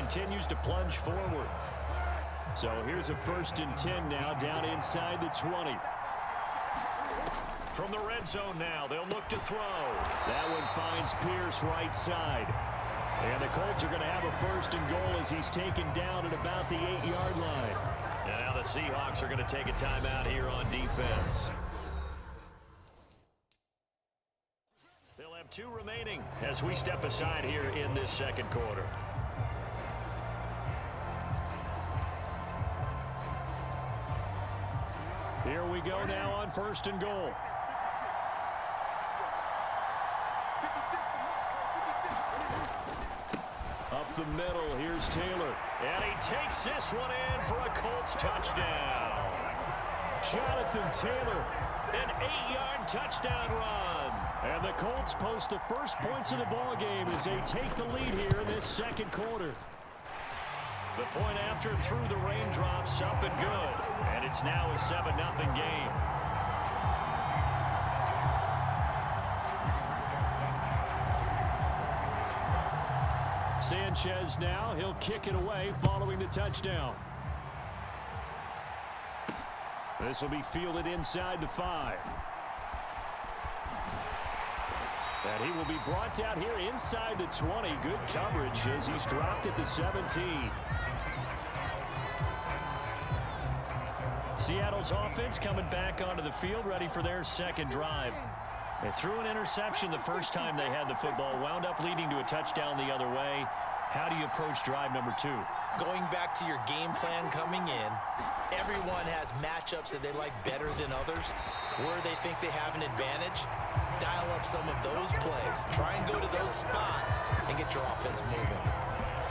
continues to plunge forward. So here's a 1st and 10 now down inside the 20. From the red zone now, they'll look to throw. That one finds Pierce right side. And the Colts are going to have a 1st and goal as he's taken down at about the 8-yard line. And now the Seahawks are going to take a timeout here on defense. They'll have 2 remaining as we step aside here in this 2nd quarter. Here we go now on 1st and goal. Up the middle, here's Taylor. And he takes this one in for a Colts touchdown. Jonathan Taylor, an 8-yard touchdown run. And the Colts post the first points of the ballgame as they take the lead here in this 2nd quarter. The point after through the raindrops, up and good. And it's now a 7-0 game. Sanchez now, he'll kick it away following the touchdown. This will be fielded inside the 5. And he will be brought down here inside the 20. Good coverage as he's dropped at the 17. Seattle's offense coming back onto the field, ready for their 2nd drive. They threw an interception the first time they had the football, wound up leading to a touchdown the other way. How do you approach drive number 2? Going back to your game plan coming in, everyone has matchups that they like better than others. Where they think they have an advantage, dial up some of those plays. Try and go to those spots and get your offense moving.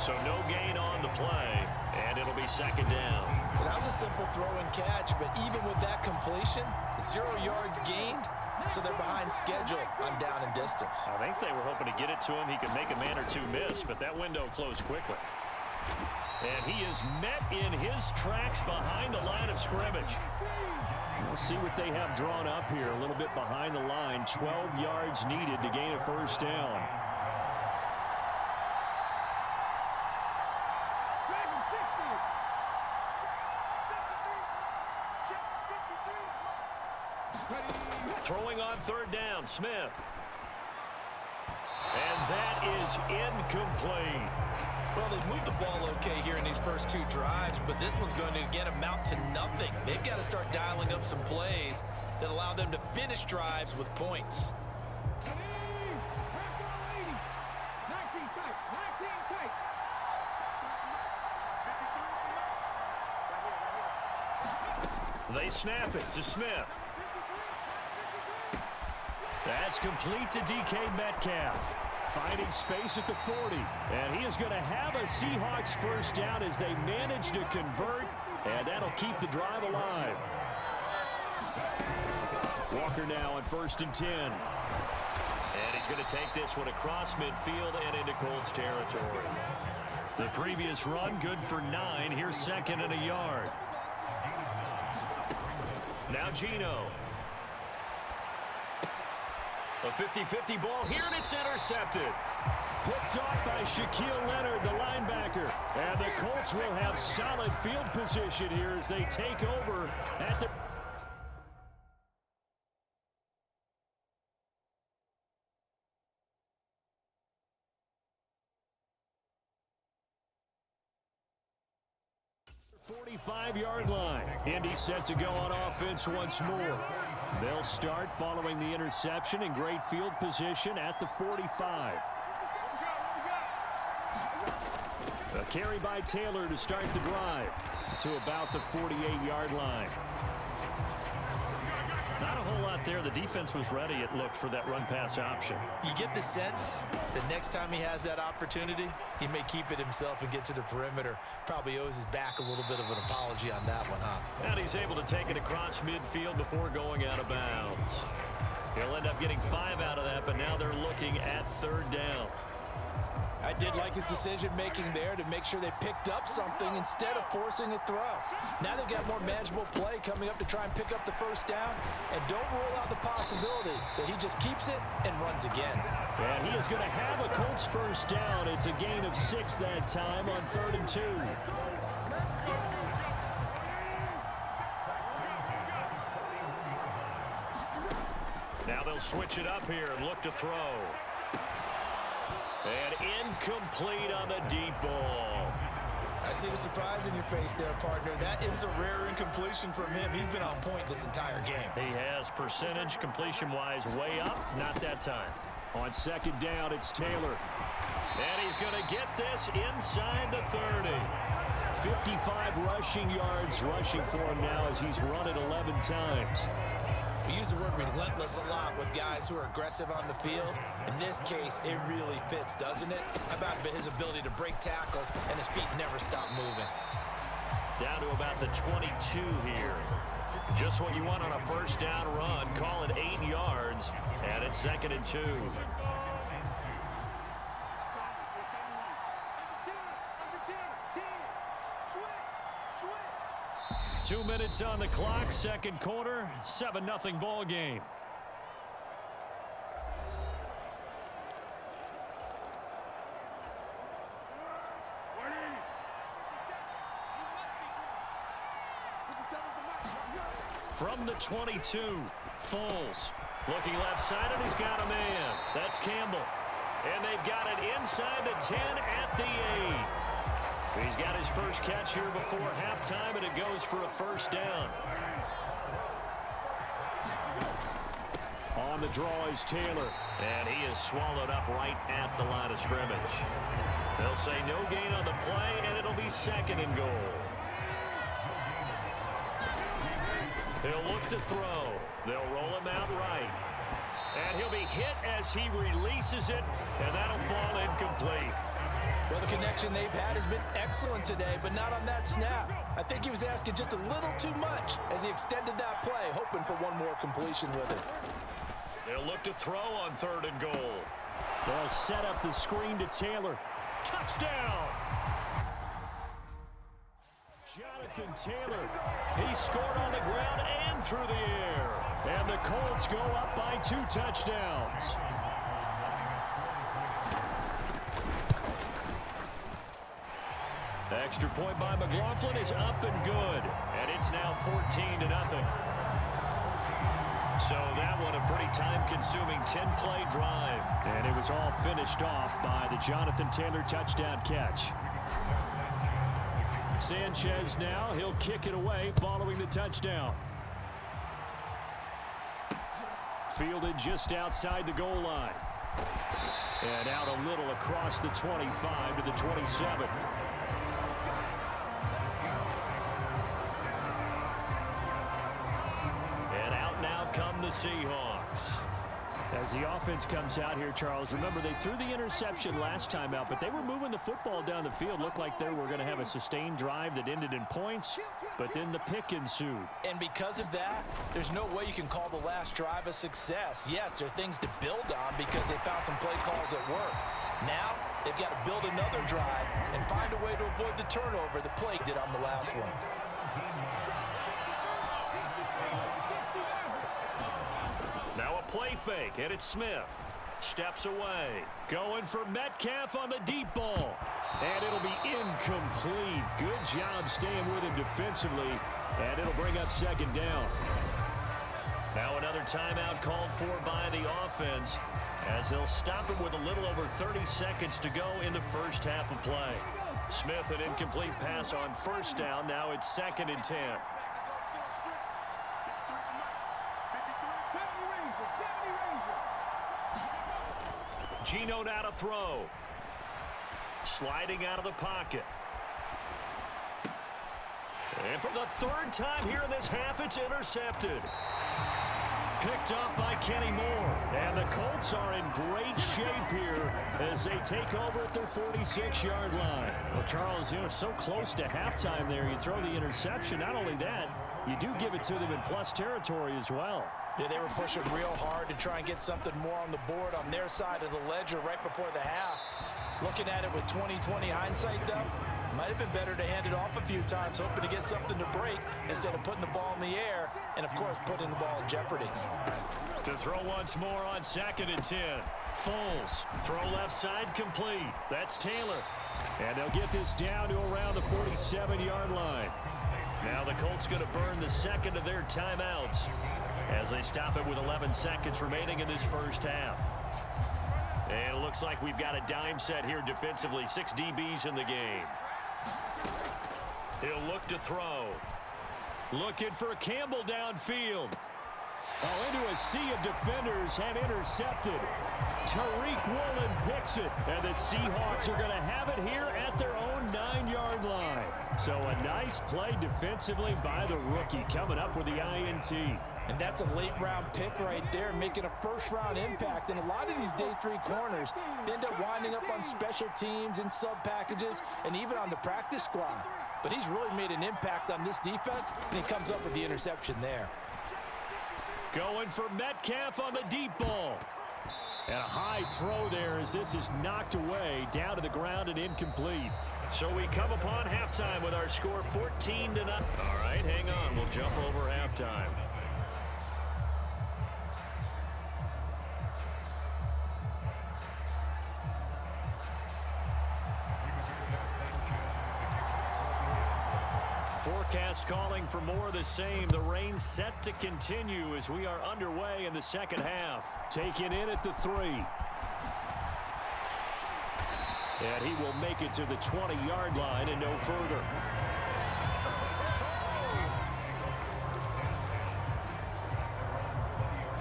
So no gain on the play, and it'll be 2nd down. Well, that was a simple throw and catch, but even with that completion, 0 yards gained, so they're behind schedule on down and distance. I think they were hoping to get it to him. He could make a man or 2 miss, but that window closed quickly. And he is met in his tracks behind the line of scrimmage. We'll see what they have drawn up here. A little bit behind the line. 12 yards needed to gain a 1st down. Throwing on 3rd down, Smith. And that is incomplete. Well, they've moved the ball okay here in these first 2 drives, but this one's going to, again, amount to nothing. They've got to start dialing up some plays that allow them to finish drives with points. They snap it to Smith. That's complete to DK Metcalf. Finding space at the 40. And he is going to have a Seahawks 1st down as they manage to convert. And that'll keep the drive alive. Walker now on 1st and 10. And he's going to take this one across midfield and into Colts territory. The previous run good for 9. Here's 2nd and a yard. Now Geno. A 50-50 ball here, and it's intercepted. Picked off by Shaquille Leonard, the linebacker. And the Colts will have solid field position here as they take over at the... .45-yard line. Indy set to go on offense once more. They'll start following the interception in great field position at the 45. A carry by Taylor to start the drive to about the 48-yard line. Not a whole lot there. The defense was ready, it looked, for that run-pass option. You get the sense that next time he has that opportunity, he may keep it himself and get to the perimeter. Probably owes his back a little bit of an apology on that one, huh? And he's able to take it across midfield before going out of bounds. He'll end up getting 5 out of that, but now they're looking at 3rd down. I did like his decision-making there to make sure they picked up something instead of forcing a throw. Now they've got more manageable play coming up to try and pick up the first down, and don't rule out the possibility that he just keeps it and runs again. And he is going to have a Colts first down. It's a gain of 6 that time on 3rd and 2. Now they'll switch it up here and look to throw. And incomplete on the deep ball. I see the surprise in your face there, partner. That is a rare incompletion from him. He's been on point this entire game. He has percentage completion-wise way up. Not that time. On 2nd down, it's Taylor. And he's going to get this inside the 30. 55 rushing yards rushing for him now as he's run it 11 times. We use the word relentless a lot with guys who are aggressive on the field. In this case, it really fits, doesn't it? How about his ability to break tackles and his feet never stop moving? Down to about the 22 here. Just what you want on a first down run. Call it 8 yards, and it's 2nd and 2. 2 minutes on the clock, 2nd quarter, 7-0 ball game. From the 22, Foles looking left side, and he's got a man. That's Campbell. And they've got it inside the 10 at the 8. He's got his first catch here before halftime, and it goes for a first down. On the draw is Taylor, and he is swallowed up right at the line of scrimmage. They'll say no gain on the play, and it'll be 2nd and goal. He'll look to throw. They'll roll him out right. And he'll be hit as he releases it, and that'll fall incomplete. Well, the connection they've had has been excellent today, but not on that snap. I think he was asking just a little too much as he extended that play, hoping for one more completion with it. They'll look to throw on 3rd and goal. They'll set up the screen to Taylor. Touchdown! Jonathan Taylor. He scored on the ground and through the air. And the Colts go up by 2 touchdowns. Extra point by McLaughlin is up and good. And it's now 14-0. So that one a pretty time-consuming 10-play drive. And it was all finished off by the Jonathan Taylor touchdown catch. Sanchez now, he'll kick it away following the touchdown. Fielded just outside the goal line. And out a little across the 25 to the 27. And out now come the Seahawks. As the offense comes out here, Charles, remember they threw the interception last time out, but they were moving the football down the field. Looked like they were going to have a sustained drive that ended in points, but then the pick ensued. And because of that, there's no way you can call the last drive a success. Yes, there are things to build on because they found some play calls that work. Now, they've got to build another drive and find a way to avoid the turnover the play did on the last one. Now a play fake, and it's Smith. Steps away. Going for Metcalf on the deep ball. And it'll be incomplete. Good job staying with him defensively. And it'll bring up 2nd down. Now another timeout called for by the offense, as they'll stop him with a little over 30 seconds to go in the first half of play. Smith, an incomplete pass on first down. Now it's 2nd and 10. Geno now to throw. Sliding out of the pocket. And for the 3rd time here in this half, it's intercepted. Picked up by Kenny Moore. And the Colts are in great shape here as they take over at their 46-yard line. Well, Charles, so close to halftime there. You throw the interception. Not only that, you do give it to them in plus territory as well. Yeah, they were pushing real hard to try and get something more on the board on their side of the ledger right before the half. Looking at it with 20/20 hindsight, though, might have been better to hand it off a few times, hoping to get something to break instead of putting the ball in the air and, of course, putting the ball in jeopardy. To throw once more on 2nd and 10. Foles, throw left side complete. That's Taylor. And they'll get this down to around the 47-yard line. Now the Colts going to burn the second of their timeouts as they stop it with 11 seconds remaining in this first half. And it looks like we've got a dime set here defensively. 6 DBs in the game. He'll look to throw. Looking for Campbell downfield. Oh, into a sea of defenders and intercepted. Tariq Woolen picks it. And the Seahawks are going to have it here at their own 9-yard line. So a nice play defensively by the rookie coming up with the INT. And that's a late-round pick right there, making a first-round impact. And a lot of these day 3 corners end up winding up on special teams and sub-packages and even on the practice squad. But he's really made an impact on this defense, and he comes up with the interception there. Going for Metcalf on the deep ball. And a high throw there as this is knocked away, down to the ground and incomplete. So we come upon halftime with our score 14-0. All right, hang on. We'll jump over halftime. Forecast calling for more of the same. The rain set to continue as we are underway in the second half. Taken in at the 3. And he will make it to the 20-yard line and no further.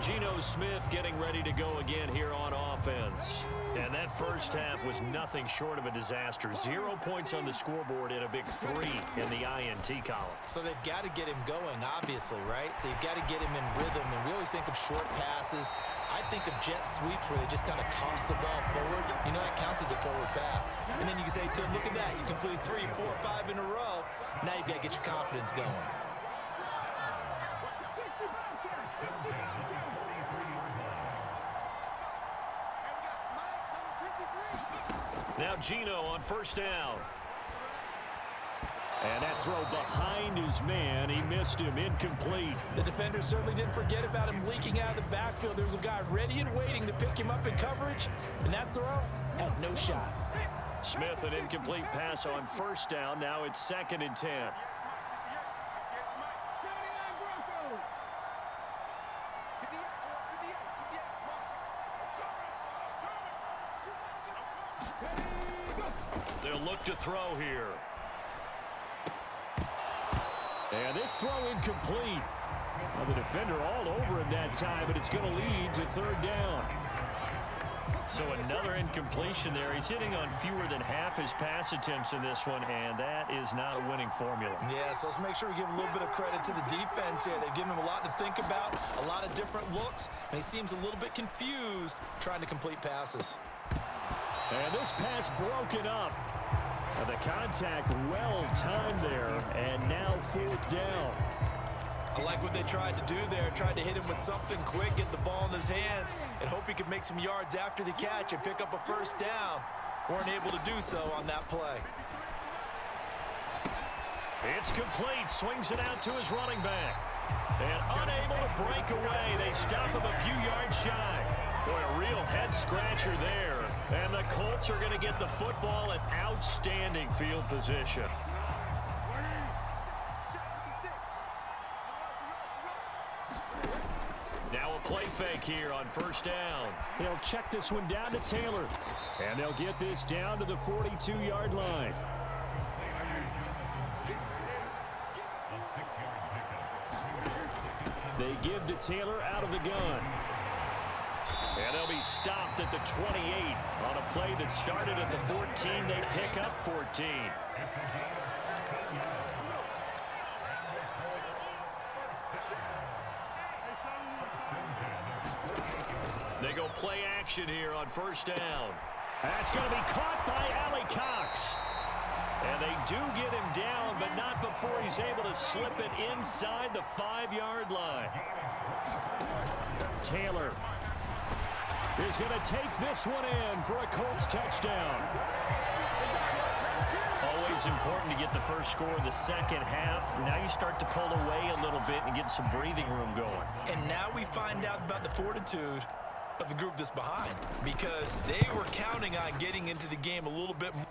Geno Smith getting ready to go again here on offense. And that first half was nothing short of a disaster. 0 points on the scoreboard and a big 3 in the INT column. So they've got to get him going, obviously, right? So you've got to get him in rhythm. And we always think of short passes. I think of jet sweeps where they just kind of toss the ball forward. You know, that counts as a forward pass. And then you can say to him, look at that. You completed 3, 4, 5 in a row. Now you've got to get your confidence going. Now Geno on first down. And that throw behind his man. He missed him. Incomplete. The defender certainly didn't forget about him leaking out of the backfield. There's a guy ready and waiting to pick him up in coverage. And that throw had no shot. Smith, an incomplete pass on first down. Now it's 2nd and 10. They'll look to throw here. And this throw incomplete. Well, the defender all over him that time, but it's going to lead to 3rd down. So another incompletion there. He's hitting on fewer than half his pass attempts in this one, and that is not a winning formula. Yeah, so let's make sure we give a little bit of credit to the defense here. They've given him a lot to think about, a lot of different looks, and he seems a little bit confused trying to complete passes. And this pass broken up. The contact well timed there, and now 4th down. I like what they tried to do there. Tried to hit him with something quick, get the ball in his hands, and hope he could make some yards after the catch and pick up a first down. Weren't able to do so on that play. It's complete. Swings it out to his running back. And unable to break away. They stop him a few yards shy. Boy, a real head-scratcher there. And the Colts are going to get the football in outstanding field position. Now a play fake here on first down. They'll check this one down to Taylor. And they'll get this down to the 42-yard line. They give to Taylor out of the gun. And they'll be stopped at the 28 on a play that started at the 14. They pick up 14. They go play action here on first down. That's going to be caught by Alley Cox. And they do get him down, but not before he's able to slip it inside the 5-yard line. Taylor. is going to take this one in for a Colts touchdown. Always important to get the first score in the second half. Now you start to pull away a little bit and get some breathing room going. And now we find out about the fortitude of the group that's behind, because they were counting on getting into the game a little bit more.